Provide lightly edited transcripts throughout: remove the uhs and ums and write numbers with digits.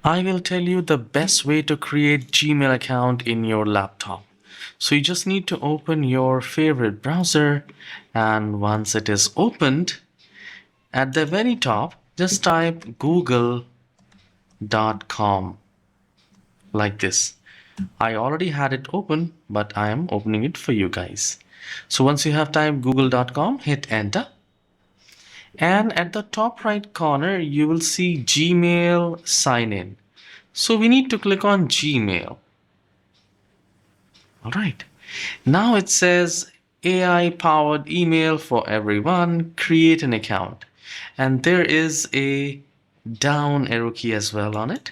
I will tell you the best way to create Gmail account in your laptop. So you just need to open your favorite browser, and once it is opened, at the very top, just type google.com like this. I already had it open, but I am opening it for you guys. So once you have typed google.com, hit enter. And at the top right corner, you will see Gmail sign in. So we need to click on Gmail. All right. Now it says AI powered email for everyone, create an account. And there is a down arrow key as well on it.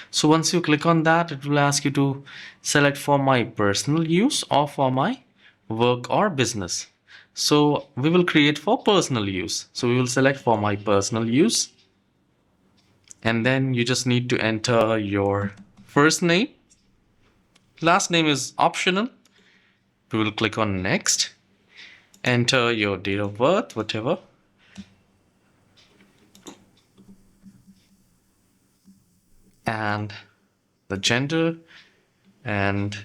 So once you click on that, it will ask you to select for my personal use or for my work or business. So we will create for personal use. So we will select for my personal use. And then you just need to enter your first name. Last name is optional. We will click on next. Enter your date of birth, whatever. And the gender, and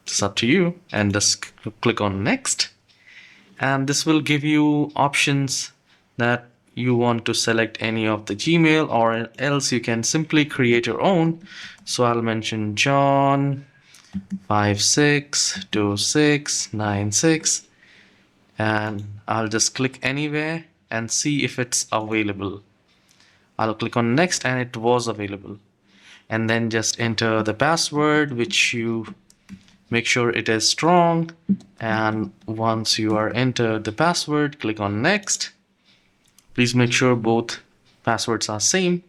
it's up to you. And just click on next. And this will give you options that you want to select any of the Gmail, or else you can simply create your own. So I'll mention John 562696, and I'll just click anywhere and see if it's available. I'll click on next, and it was available. And then just enter the password, which you make sure it is strong. And once you are entered the password, click on next. Please make sure both passwords are same,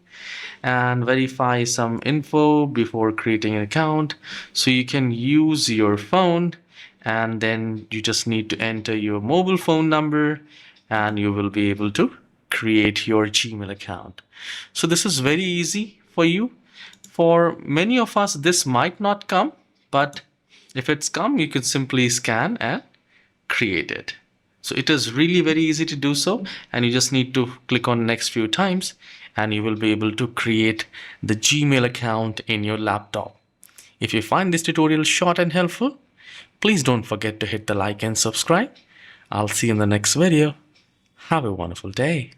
and verify some info before creating an account. So you can use your phone, and then you just need to enter your mobile phone number, and you will be able to create your Gmail account. So this is very easy for you. For many of us, this might not come, but if it's come, you could simply scan and create it. So it is really very easy to do so, and you just need to click on next few times, and you will be able to create the Gmail account in your laptop. If you find this tutorial short and helpful, please don't forget to hit the like and subscribe. I'll see you in the next video. Have a wonderful day.